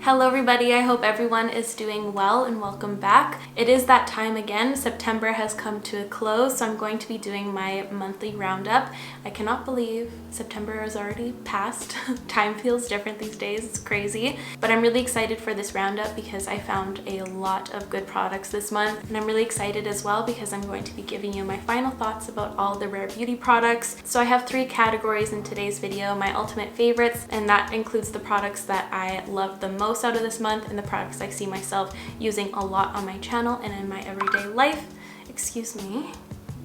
Hello everybody, I hope everyone is doing well and welcome back. It is that time again. September has come to a close, so I'm going to be doing my monthly roundup. I cannot believe September is already past. Time feels different these days, it's crazy. But I'm really excited for this roundup because I found a lot of good products this month. And I'm really excited as well because I'm going to be giving you my final thoughts about all the rare beauty products. So I have 3 categories in today's video, my ultimate favorites, and that includes the products that I love the most out of this month and the products I see myself using a lot on my channel and in my everyday life. Excuse me.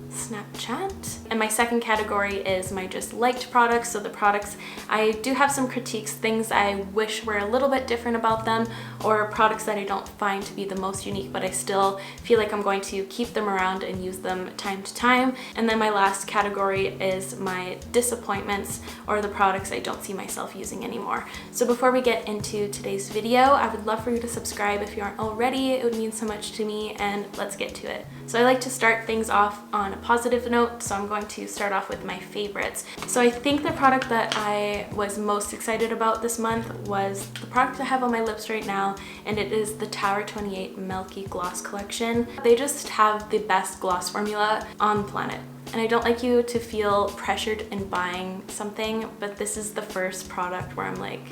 Snapchat. And my second category is my just liked products, so the products I do have some critiques, things I wish were a little bit different about them, or products that I don't find to be the most unique but I still feel like I'm going to keep them around and use them time to time. And then my last category is my disappointments, or the products I don't see myself using anymore. So before we get into today's video, I would love for you to subscribe if you aren't already. It would mean so much to me, and let's get to it. So I like to start things off on a positive note, so I'm going to start off with my favorites. So I think the product that I was most excited about this month was the product I have on my lips right now, and it is the Tower 28 Milky Gloss Collection. They just have the best gloss formula on the planet. And I don't like you to feel pressured in buying something, but this is the first product where I'm like,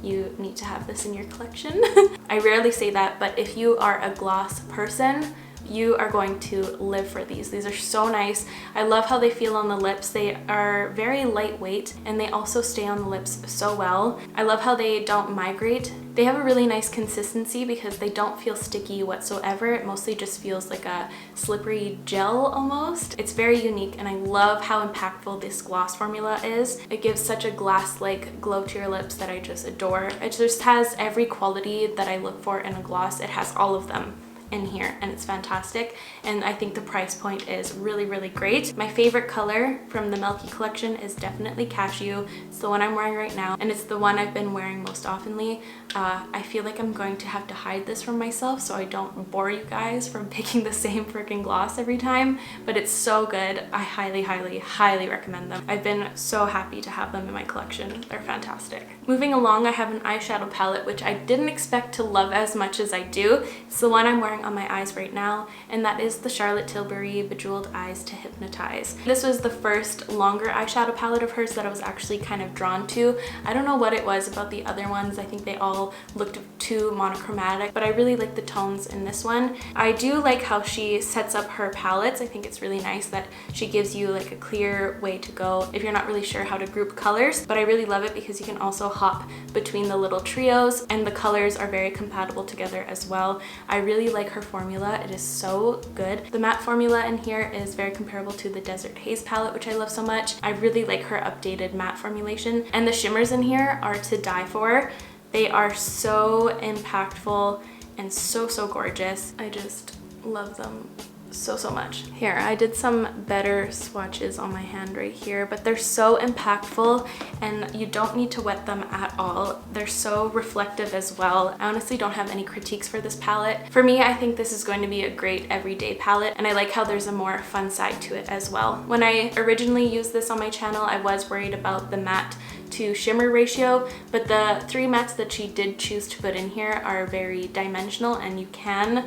you need to have this in your collection. I rarely say that, but if you are a gloss person, you are going to live for these. These are so nice. I love how they feel on the lips. They are very lightweight and they also stay on the lips so well. I love how they don't migrate. They have a really nice consistency because they don't feel sticky whatsoever. It mostly just feels like a slippery gel almost. It's very unique and I love how impactful this gloss formula is. It gives such a glass-like glow to your lips that I just adore. It just has every quality that I look for in a gloss. It has all of them in here and it's fantastic, and I think the price point is really great. My favorite color from the Milky collection is definitely Cashew. It's the one I'm wearing right now and it's the one I've been wearing most oftenly. I feel like I'm going to have to hide this from myself so I don't bore you guys from picking the same freaking gloss every time, but it's so good. I highly recommend them. I've been so happy to have them in my collection. They're fantastic. Moving along, I have an eyeshadow palette which I didn't expect to love as much as I do. It's the one I'm wearing on my eyes right now, and that is the Charlotte Tilbury Bejewelled Eyes to Hypnotize. This was the first longer eyeshadow palette of hers that I was actually kind of drawn to. I don't know what it was about the other ones. I think they all looked too monochromatic, but I really like the tones in this one. I do like how she sets up her palettes. I think it's really nice that she gives you like a clear way to go if you're not really sure how to group colors, but I really love it because you can also hop between the little trios and the colors are very compatible together as well. I really like her formula. It is so good. The matte formula in here is very comparable to the Desert Haze palette, which I love so much. I really like her updated matte formulation, and the shimmers in here are to die for. They are so impactful and so gorgeous. I just love them so much. Here, I did some better swatches on my hand right here, but they're so impactful and you don't need to wet them at all. They're so reflective as well. I honestly don't have any critiques for this palette. For me, I think this is going to be a great everyday palette, and I like how there's a more fun side to it as well. When I originally used this on my channel, I was worried about the matte to shimmer ratio, but the 3 mattes that she did choose to put in here are very dimensional, and you can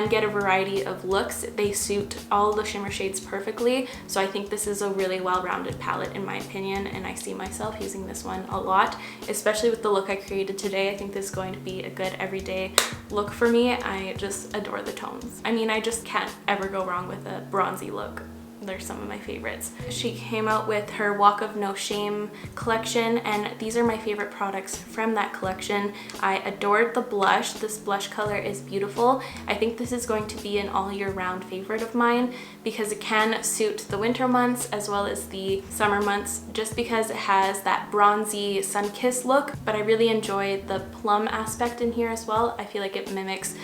get a variety of looks. They suit all the shimmer shades perfectly, so I think this is a really well-rounded palette in my opinion, and I see myself using this one a lot, especially with the look I created today. I think this is going to be a good everyday look for me. I just adore the tones. I mean, I just can't ever go wrong with a bronzy look. They're some of my favorites. She came out with her Walk of No Shame collection, and these are my favorite products from that collection. I adored the blush. This blush color is beautiful. I think this is going to be an all year round favorite of mine because it can suit the winter months as well as the summer months, just because it has that bronzy sun-kissed look, but I really enjoy the plum aspect in here as well. I feel like it mimics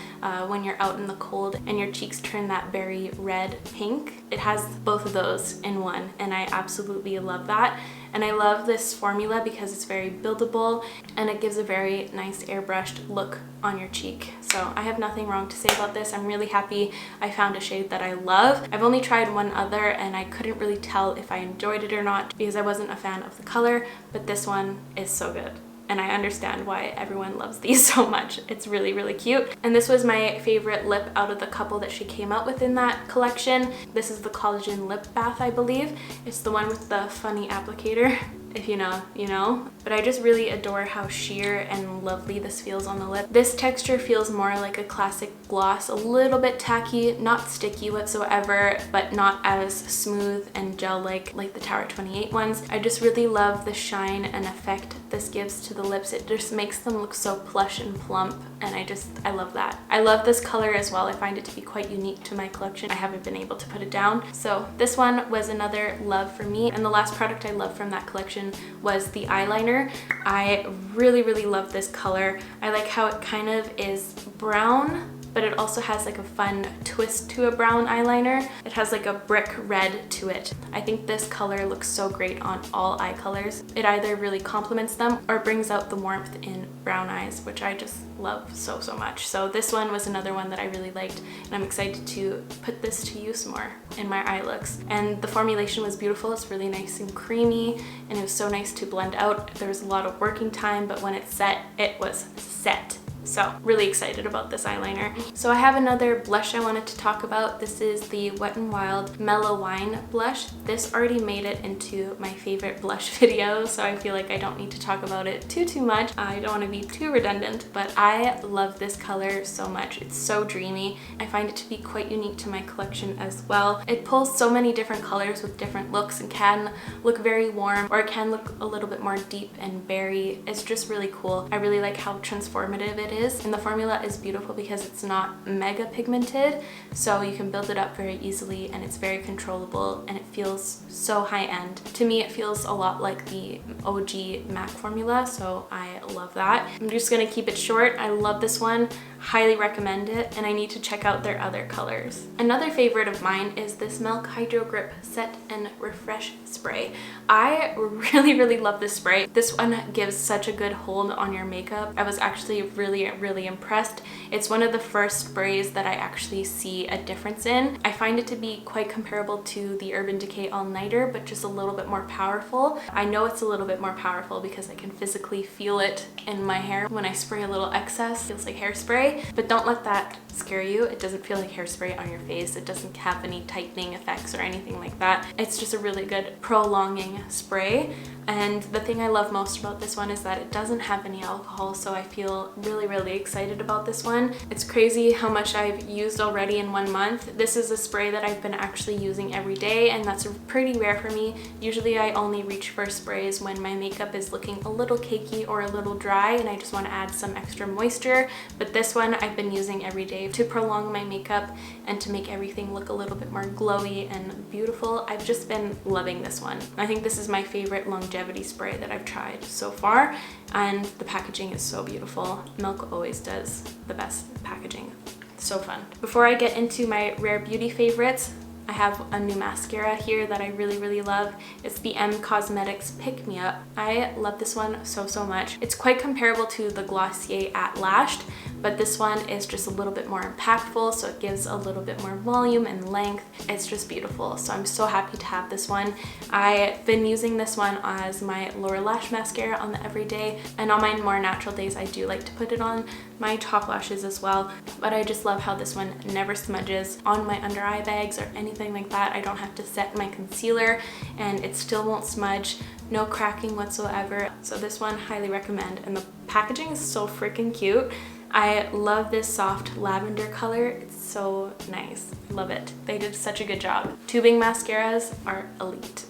when you're out in the cold and your cheeks turn that berry red pink. It has both of those in one, and I absolutely love that. And I love this formula because it's very buildable and it gives a very nice airbrushed look on your cheek. So I have nothing wrong to say about this. I'm really happy I found a shade that I love. I've only tried one other and I couldn't really tell if I enjoyed it or not because I wasn't a fan of the color, but this one is so good. and I understand why everyone loves these so much. It's really, really cute. And this was my favorite lip out of the couple that she came out with in that collection. This is the Collagen Lip Bath, I believe. It's the one with the funny applicator. If you know, you know. But I just really adore how sheer and lovely this feels on the lip. This texture feels more like a classic gloss, a little bit tacky, not sticky whatsoever, but not as smooth and gel-like like the Tower 28 ones. I just really love the shine and effect this gives to the lips. It just makes them look so plush and plump, and I love that. I love this color as well. I find it to be quite unique to my collection. I haven't been able to put it down. So this one was another love for me, and the last product I loved from that collection was the eyeliner. I really, really love this color. I like how it kind of is brown, but it also has like a fun twist to a brown eyeliner. It has like a brick red to it. I think this color looks so great on all eye colors. It either really complements them or brings out the warmth in brown eyes, which I just love so, so much. So this one was another one that I really liked, and I'm excited to put this to use more in my eye looks. And the formulation was beautiful. It's really nice and creamy, and it was so nice to blend out. There was a lot of working time, but when it's set, it was set. So really excited about this eyeliner. So I have another blush I wanted to talk about. This is the Wet n Wild Mellow Wine blush. This already made it into my favorite blush video, so I feel like I don't need to talk about it too much. I don't want to be too redundant, but I love this color so much. It's so dreamy. I find it to be quite unique to my collection as well. It pulls so many different colors with different looks and can look very warm, or it can look a little bit more deep and berry. It's just really cool. I really like how transformative it is, and the formula is beautiful because it's not mega pigmented, so you can build it up very easily, and it's very controllable, and it feels so high-end. To me, it feels a lot like the OG MAC formula, so I love that. I'm just gonna keep it short. I love this one, highly recommend it, and I need to check out their other colors. Another favorite of mine is this Milk Hydro Grip Set and Refresh Spray. I really love this spray. This one gives such a good hold on your makeup. I was actually really impressed. It's one of the first sprays that I actually see a difference in. I find it to be quite comparable to the Urban Decay All Nighter, but just a little bit more powerful. I know it's a little bit more powerful because I can physically feel it in my hair when I spray a little excess. It feels like hairspray, but don't let that scare you. It doesn't feel like hairspray on your face. It doesn't have any tightening effects or anything like that. It's just a really good prolonging spray. And the thing I love most about this one is that it doesn't have any alcohol, so I feel really excited about this one. It's crazy how much I've used already in 1 month. This is a spray that I've been actually using every day, and that's pretty rare for me. Usually I only reach for sprays when my makeup is looking a little cakey or a little dry and I just want to add some extra moisture, but this one I've been using every day to prolong my makeup and to make everything look a little bit more glowy and beautiful. I've just been loving this one. I think this is my favorite longevity spray that I've tried so far, and the packaging is so beautiful. Milk always does the best packaging. So fun. Before I get into my Rare Beauty favorites, I have a new mascara here that I really love. It's the M Cosmetics Pick Me Up. I love this one so much. It's quite comparable to the Glossier At Lashed, but this one is just a little bit more impactful, so it gives a little bit more volume and length. It's just beautiful, so I'm so happy to have this one. I've been using this one as my lower lash mascara on the everyday, and on my more natural days I do like to put it on my top lashes as well, but I just love how this one never smudges on my under eye bags or anything like that. I don't have to set my concealer and it still won't smudge. No cracking whatsoever. So this one, highly recommend. And the packaging is so freaking cute. I love this soft lavender color. It's so nice. Love it. They did such a good job. Tubing mascaras are elite.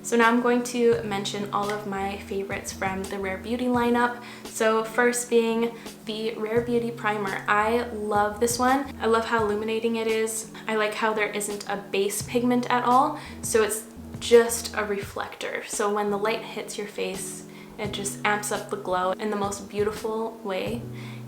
So now I'm going to mention all of my favorites from the Rare Beauty lineup. So first being the Rare Beauty Primer. I love this one. I love how illuminating it is. I like how there isn't a base pigment at all, so it's just a reflector. So when the light hits your face, it just amps up the glow in the most beautiful way.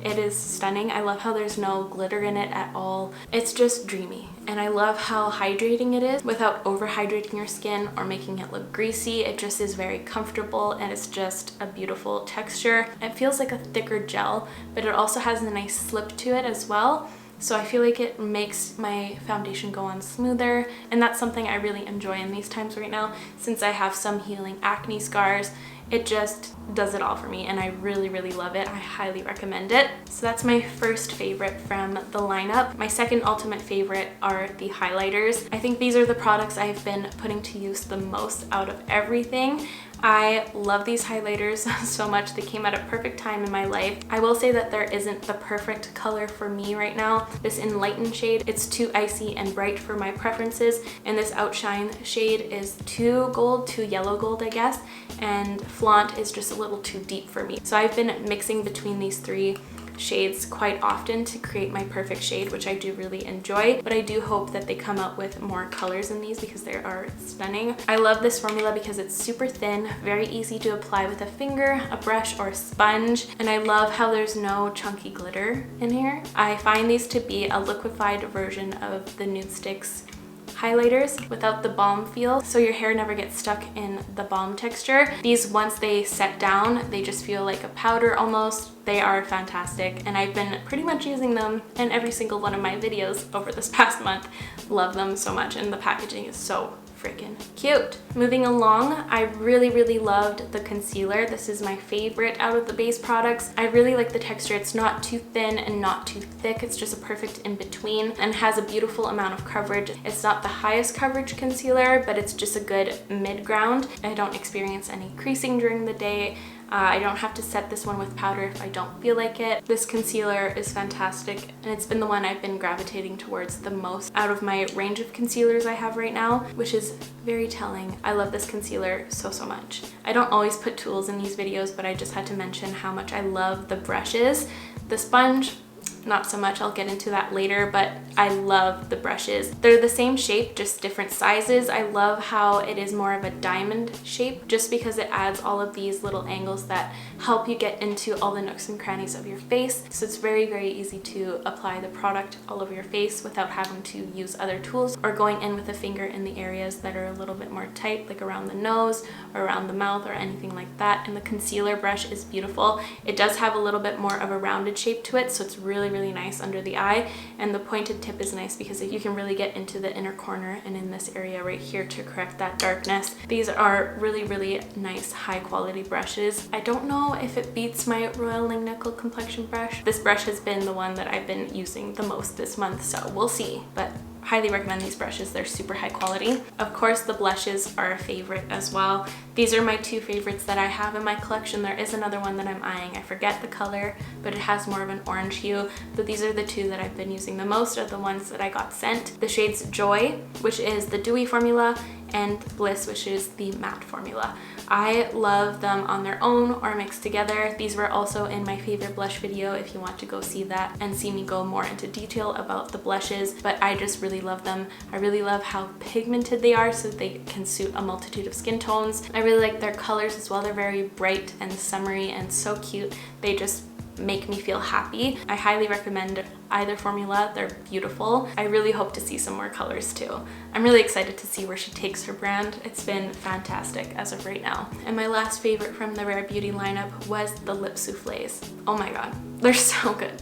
It is stunning. I love how there's no glitter in it at all. It's just dreamy. And I love how hydrating it is without overhydrating your skin or making it look greasy. It just is very comfortable, and it's just a beautiful texture. It feels like a thicker gel, but it also has a nice slip to it as well. So I feel like it makes my foundation go on smoother, and that's something I really enjoy in these times right now, since I have some healing acne scars. It just does it all for me and I really, really love it. I highly recommend it. So that's my first favorite from the lineup. My second ultimate favorite are the highlighters. I think these are the products I've been putting to use the most out of everything. I love these highlighters so much. They came at a perfect time in my life. I will say that there isn't the perfect color for me right now. This Enlighten shade, it's too icy and bright for my preferences, and this Outshine shade is too gold, too yellow gold, I guess, and Flaunt is just a little too deep for me. So I've been mixing between these three shades quite often to create my perfect shade, which I do really enjoy, but I do hope that they come out with more colors in these because they are stunning. I love this formula because it's super thin, very easy to apply with a finger, a brush, or a sponge, and I love how there's no chunky glitter in here. I find these to be a liquefied version of the Nudestix highlighters without the balm feel, so your hair never gets stuck in the balm texture. These, once they set down, they just feel like a powder almost. They are fantastic and I've been pretty much using them in every single one of my videos over this past month. Love them so much and the packaging is so freaking cute. Moving along, I really loved the concealer. This is my favorite out of the base products. I really like the texture. It's not too thin and not too thick. It's just a perfect in between and has a beautiful amount of coverage. It's not the highest coverage concealer, but it's just a good mid-ground. I don't experience any creasing during the day. I don't have to set this one with powder if I don't feel like it. This concealer is fantastic and it's been the one I've been gravitating towards the most out of my range of concealers I have right now, which is very telling. I love this concealer so much. I don't always put tools in these videos, but I just had to mention how much I love the brushes. The sponge, not so much, I'll get into that later, but I love the brushes. They're the same shape, just different sizes. I love how it is more of a diamond shape just because it adds all of these little angles that help you get into all the nooks and crannies of your face. So it's very easy to apply the product all over your face without having to use other tools or going in with a finger in the areas that are a little bit more tight, like around the nose or around the mouth or anything like that. And the concealer brush is beautiful. It does have a little bit more of a rounded shape to it, so it's really nice under the eye, and the pointed tip is nice because you can really get into the inner corner and in this area right here to correct that darkness. These are really nice high quality brushes. I don't know if it beats my Royal Langnickel complexion brush. This brush has been the one that I've been using the most this month, so we'll see, but highly recommend these brushes. They're super high quality. Of course, the blushes are a favorite as well. These are my two favorites that I have in my collection. There is another one that I'm eyeing. I forget the color, but it has more of an orange hue. But these are the two that I've been using the most, are the ones that I got sent. The shades Joy, which is the dewy formula, and Bliss, which is the matte formula. I love them on their own or mixed together. These were also in my favorite blush video if you want to go see that and see me go more into detail about the blushes, but I just really love them. I really love how pigmented they are so they can suit a multitude of skin tones. I really like their colors as well. They're very bright and summery and so cute. They just make me feel happy. I highly recommend either formula. They're beautiful. I really hope to see some more colors too. I'm really excited to see where she takes her brand. It's been fantastic as of right now. And my last favorite from the Rare Beauty lineup was the lip souffles. Oh my god, they're so good.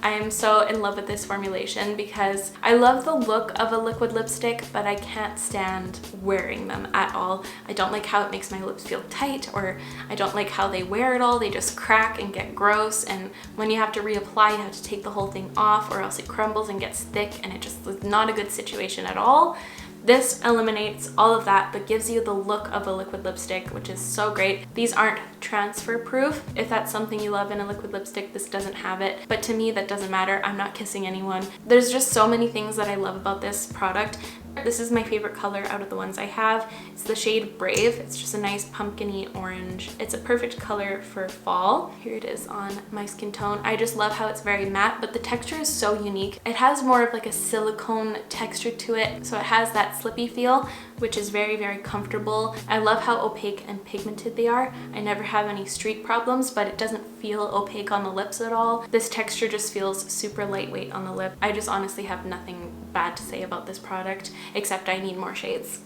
I am so in love with this formulation because I love the look of a liquid lipstick, but I can't stand wearing them at all. I don't like how it makes my lips feel tight, or I don't like how they wear it all. They just crack and get gross, and when you have to reapply, you have to take the whole thing off or else it crumbles and gets thick, and it just is not a good situation at all. This eliminates all of that but gives you the look of a liquid lipstick, which is so great. These aren't transfer proof. If that's something you love in a liquid lipstick, this doesn't have it, but to me that doesn't matter. I'm not kissing anyone. There's just so many things that I love about this product. This is my favorite color out of the ones I have. It's the shade Brave. It's just a nice pumpkin-y orange. It's a perfect color for fall. Here it is on my skin tone. I just love how it's very matte, but the texture is so unique. It has more of like a silicone texture to it, so it has that slippy feel, which is very comfortable. I love how opaque and pigmented they are. I never have any streak problems, but it doesn't feel opaque on the lips at all. This texture just feels super lightweight on the lip. I just honestly have nothing bad to say about this product, except I need more shades.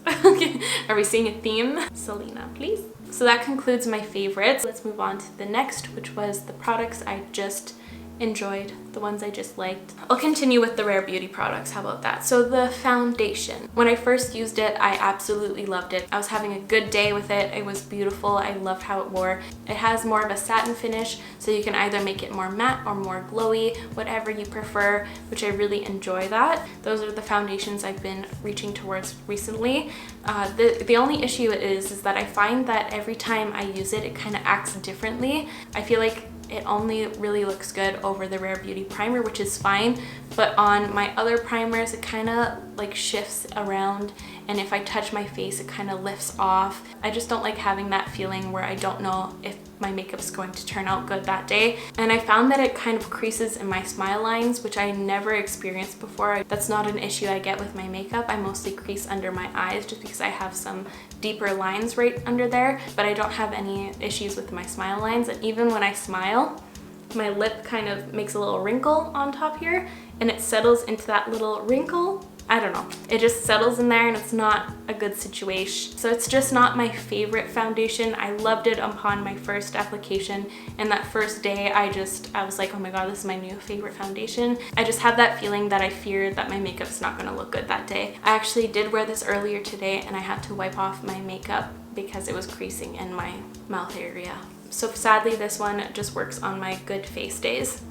Are we seeing a theme? Selena, please. So that concludes my favorites. Let's move on to the next, which was the products I just enjoyed, the ones I just liked. I'll continue with the Rare Beauty products, how about that? So the foundation. When I first used it, I absolutely loved it. I was having a good day with it. It was beautiful. I loved how it wore. It has more of a satin finish, so you can either make it more matte or more glowy, whatever you prefer, which I really enjoy that. Those are the foundations I've been reaching towards recently. The only issue is that I find that every time I use it, it kind of acts differently. I feel like it only really looks good over the Rare Beauty primer, which is fine, but on my other primers it kind of like shifts around, and if I touch my face it kind of lifts off. I just don't like having that feeling where I don't know if my makeup's going to turn out good that day. And I found that it kind of creases in my smile lines, which I never experienced before. That's not an issue I get with my makeup. I mostly crease under my eyes just because I have some deeper lines right under there, but I don't have any issues with my smile lines. And even when I smile, my lip kind of makes a little wrinkle on top here, and it settles into that little wrinkle. I don't know, it just settles in there and it's not a good situation. So it's just not my favorite foundation. I loved it upon my first application, and that first day I was like, oh my god, this is my new favorite foundation. I just have that feeling that I fear that my makeup's not gonna look good that day. I actually did wear this earlier today and I had to wipe off my makeup because it was creasing in my mouth area. So sadly this one just works on my good face days,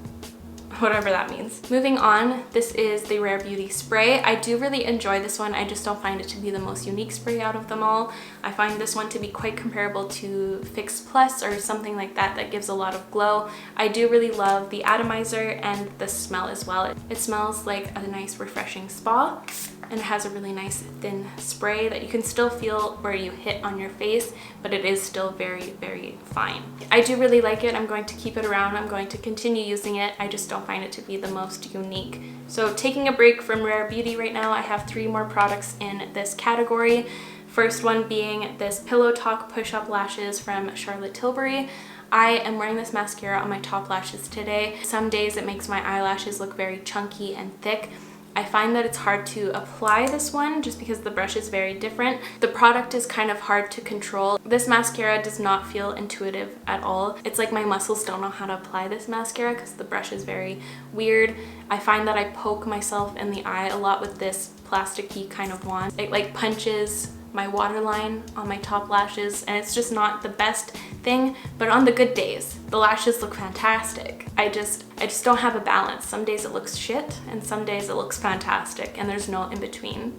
whatever that means. Moving on, this is the Rare Beauty spray. I do really enjoy this one. I just don't find it to be the most unique spray out of them all. I find this one to be quite comparable to Fix Plus or something like that that gives a lot of glow. I do really love the atomizer and the smell as well. It smells like a nice refreshing spa, and it has a really nice thin spray that you can still feel where you hit on your face, but it is still very, very fine. I do really like it. I'm going to keep it around. I'm going to continue using it. I just don't find it to be the most unique. So taking a break from Rare Beauty right now, I have 3 more products in this category. First one being this Pillow Talk Push-Up Lashes from Charlotte Tilbury. I am wearing this mascara on my top lashes today. Some days it makes my eyelashes look very chunky and thick. I find that it's hard to apply this one just because the brush is very different. The product is kind of hard to control. This mascara does not feel intuitive at all. It's like my muscles don't know how to apply this mascara because the brush is very weird. I find that I poke myself in the eye a lot with this plasticky kind of wand. It like punches my waterline on my top lashes, and it's just not the best thing, but on the good days the lashes look fantastic. I just don't have a balance. Some days it looks shit and some days it looks fantastic, and there's no in between.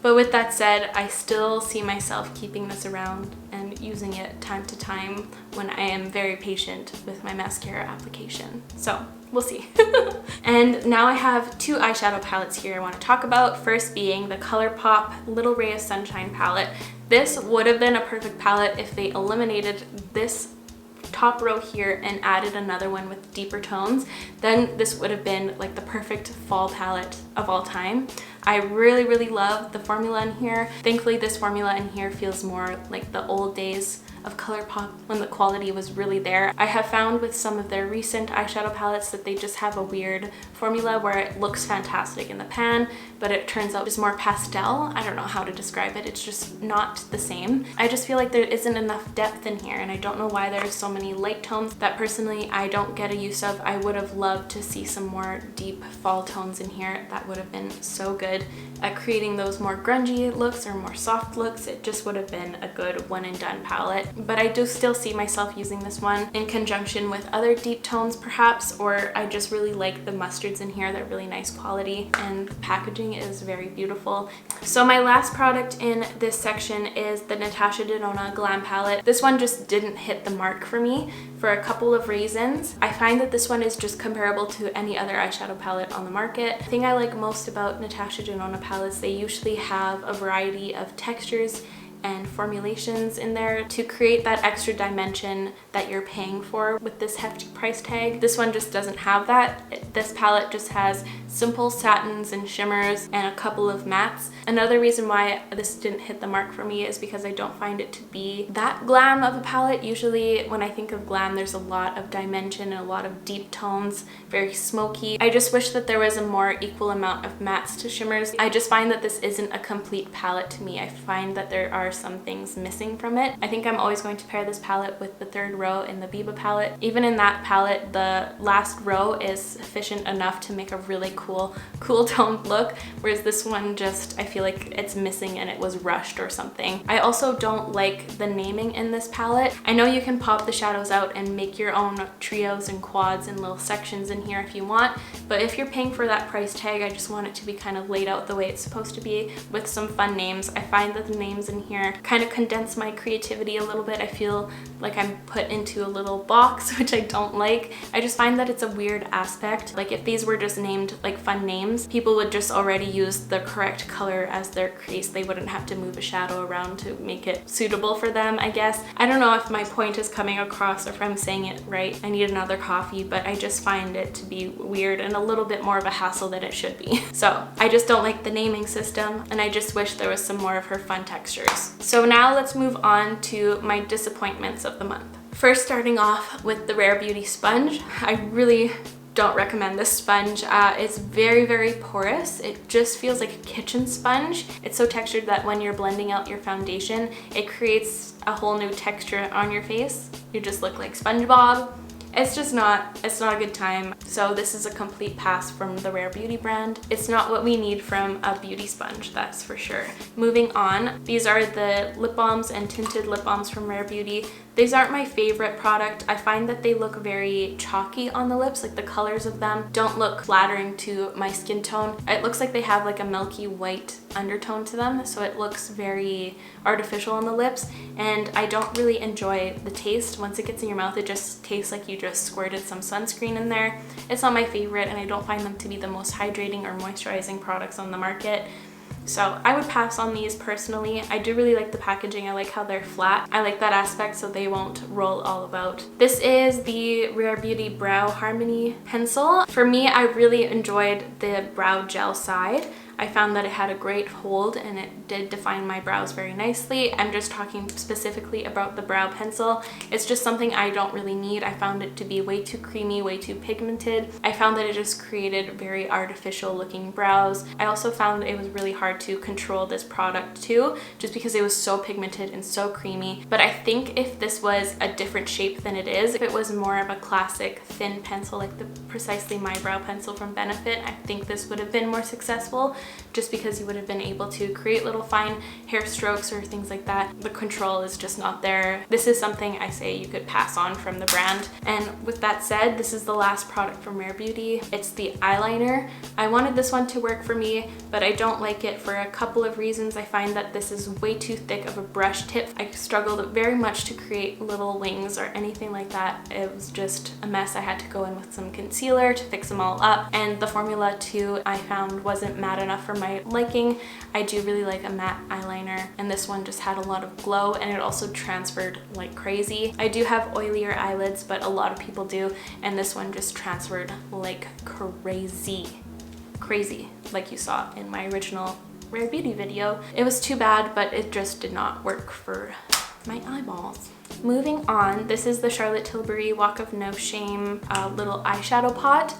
But with that said, I still see myself keeping this around and using it time to time when I am very patient with my mascara application. So we'll see. And now I have 2 eyeshadow palettes here I want to talk about. First being the Colourpop Little Ray of Sunshine palette. This would have been a perfect palette if they eliminated this top row here and added another one with deeper tones. Then this would have been like the perfect fall palette of all time. I really, really love the formula in here. Thankfully, this formula in here feels more like the old days of Colourpop when the quality was really there. I have found with some of their recent eyeshadow palettes that they just have a weird formula where it looks fantastic in the pan, but it turns out just more pastel. I don't know how to describe it. It's just not the same. I just feel like there isn't enough depth in here, and I don't know why there's so many light tones that personally I don't get a use of. I would have loved to see some more deep fall tones in here. That would have been so good at creating those more grungy looks or more soft looks. It just would have been a good one and done palette. But I do still see myself using this one in conjunction with other deep tones perhaps, or I just really like the mustards in here. They're really nice quality and packaging is very beautiful. So my last product in this section is the Natasha Denona Glam palette. This one just didn't hit the mark for me for a couple of reasons. I find that this one is just comparable to any other eyeshadow palette on the market. The thing I like most about Natasha Denona palettes, they usually have a variety of textures and formulations in there to create that extra dimension that you're paying for with this hefty price tag. This one just doesn't have that. This palette just has simple satins and shimmers and a couple of mattes. Another reason why this didn't hit the mark for me is because I don't find it to be that glam of a palette. Usually when I think of glam, there's a lot of dimension and a lot of deep tones, very smoky. I just wish that there was a more equal amount of mattes to shimmers. I just find that this isn't a complete palette to me. I find that there are are some things missing from it. I think I'm always going to pair this palette with the third row in the Biba palette. Even in that palette, the last row is sufficient enough to make a really cool toned look, whereas this one just, I feel like it's missing and it was rushed or something. I also don't like the naming in this palette. I know you can pop the shadows out and make your own trios and quads and little sections in here if you want, but if you're paying for that price tag, I just want it to be kind of laid out the way it's supposed to be with some fun names. I find that the names in here kind of condense my creativity a little bit. I feel like I'm put into a little box, which I don't like. I just find that it's a weird aspect. Like if these were just named like fun names, people would just already use the correct color as their crease. They wouldn't have to move a shadow around to make it suitable for them, I guess. I don't know if my point is coming across or if I'm saying it right. I need another coffee, but I just find it to be weird and a little bit more of a hassle than it should be. So I just don't like the naming system, and I just wish there was some more of her fun textures. So now let's move on to my disappointments of the month. First, starting off with the Rare Beauty sponge. I really don't recommend this sponge. It's very porous. It just feels like a kitchen sponge. It's so textured that when you're blending out your foundation, it creates a whole new texture on your face. You just look like SpongeBob. It's not a good time. So this is a complete pass from the Rare Beauty brand. It's not what we need from a beauty sponge, that's for sure. Moving on, these are the lip balms and tinted lip balms from Rare Beauty. These aren't my favorite product. I find that they look very chalky on the lips, like the colors of them don't look flattering to my skin tone. It looks like they have like a milky white undertone to them, so it looks very artificial on the lips, and I don't really enjoy the taste. Once it gets in your mouth, it just tastes like you just squirted some sunscreen in there. It's not my favorite, and I don't find them to be the most hydrating or moisturizing products on the market. So I would pass on these personally. I do really like the packaging. I like how they're flat. I like that aspect so they won't roll all about. This is the Rare Beauty Brow Harmony pencil. For me, I really enjoyed the brow gel side. I found that it had a great hold and it did define my brows very nicely. I'm just talking specifically about the brow pencil. It's just something I don't really need. I found it to be way too creamy, way too pigmented. I found that it just created very artificial looking brows. I also found it was really hard to control this product too, just because it was so pigmented and so creamy. But I think if this was a different shape than it is, if it was more of a classic thin pencil like the Precisely My Brow pencil from Benefit, I think this would have been more successful, just because you would have been able to create little fine hair strokes or things like that. The control is just not there. This is something I say you could pass on from the brand. And with that said, this is the last product from Rare Beauty. It's the eyeliner. I wanted this one to work for me, but I don't like it for a couple of reasons. I find that this is way too thick of a brush tip. I struggled very much to create little wings or anything like that. It was just a mess. I had to go in with some concealer to fix them all up, and the formula too I found wasn't matte enough for my liking. I do really like a matte eyeliner, and this one just had a lot of glow, and it also transferred like crazy. I do have oilier eyelids, but a lot of people do, and this one just transferred like crazy, like you saw in my original Rare Beauty video. It was too bad, but it just did not work for my eyeballs. Moving on, this is the Charlotte Tilbury Walk of No Shame little eyeshadow pot.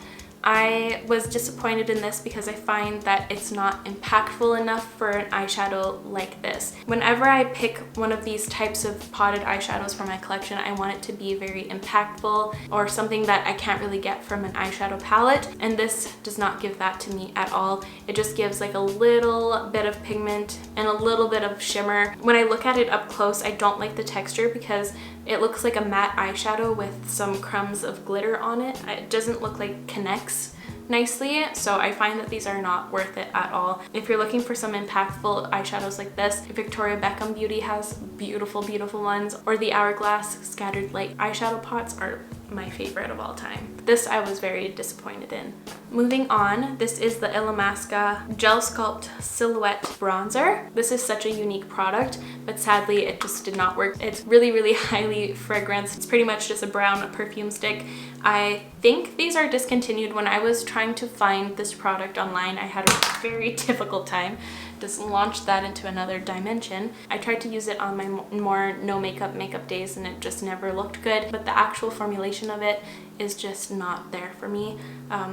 I was disappointed in this because I find that it's not impactful enough for an eyeshadow like this. Whenever I pick one of these types of potted eyeshadows for my collection, I want it to be very impactful or something that I can't really get from an eyeshadow palette, and this does not give that to me at all. It just gives like a little bit of pigment and a little bit of shimmer. When I look at it up close, I don't like the texture because it looks like a matte eyeshadow with some crumbs of glitter on it. It doesn't look like it connects nicely, so I find that these are not worth it at all. If you're looking for some impactful eyeshadows like this, Victoria Beckham Beauty has beautiful ones, or the Hourglass Scattered Light eyeshadow pots are my favorite of all time. This I was very disappointed in. Moving on, this is the Illamasqua Gel Sculpt Silhouette Bronzer. This is such a unique product, but sadly it just did not work. It's really highly fragranced. It's pretty much just a brown perfume stick. I think these are discontinued. When I was trying to find this product online, I had a very difficult time. Just launched that into another dimension. I tried to use it on my more no makeup days and it just never looked good, but the actual formulation of it is just not there for me.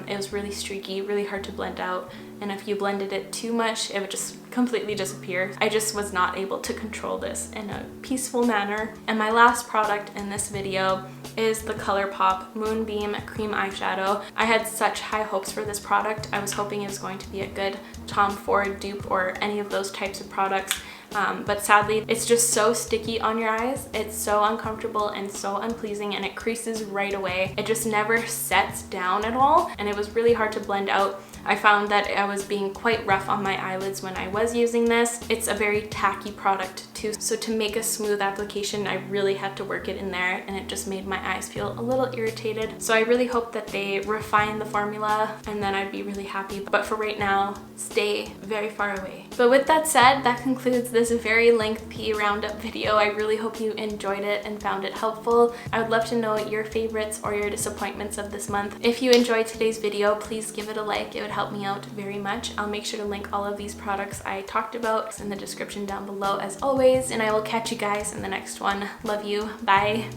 It was really streaky, really hard to blend out, and if you blended it too much, it would just completely disappear. I just was not able to control this in a peaceful manner. And my last product in this video is the Colourpop Moonbeam Cream Eyeshadow. I had such high hopes for this product. I was hoping it was going to be a good Tom Ford dupe or any of those types of products. But sadly, it's just so sticky on your eyes. It's so uncomfortable and so unpleasing, and it creases right away. It just never sets down at all, and it was really hard to blend out. I found that I was being quite rough on my eyelids when I was using this. It's a very tacky product too, so to make a smooth application, I really had to work it in there, and it just made my eyes feel a little irritated. So I really hope that they refine the formula, and then I'd be really happy. But for right now, stay very far away. But with that said, that concludes this very lengthy roundup video. I really hope you enjoyed it and found it helpful. I would love to know your favorites or your disappointments of this month. If you enjoyed today's video, please give it a like. It would help me out very much. I'll make sure to link all of these products I talked about in the description down below as always, and I will catch you guys in the next one. Love you. Bye.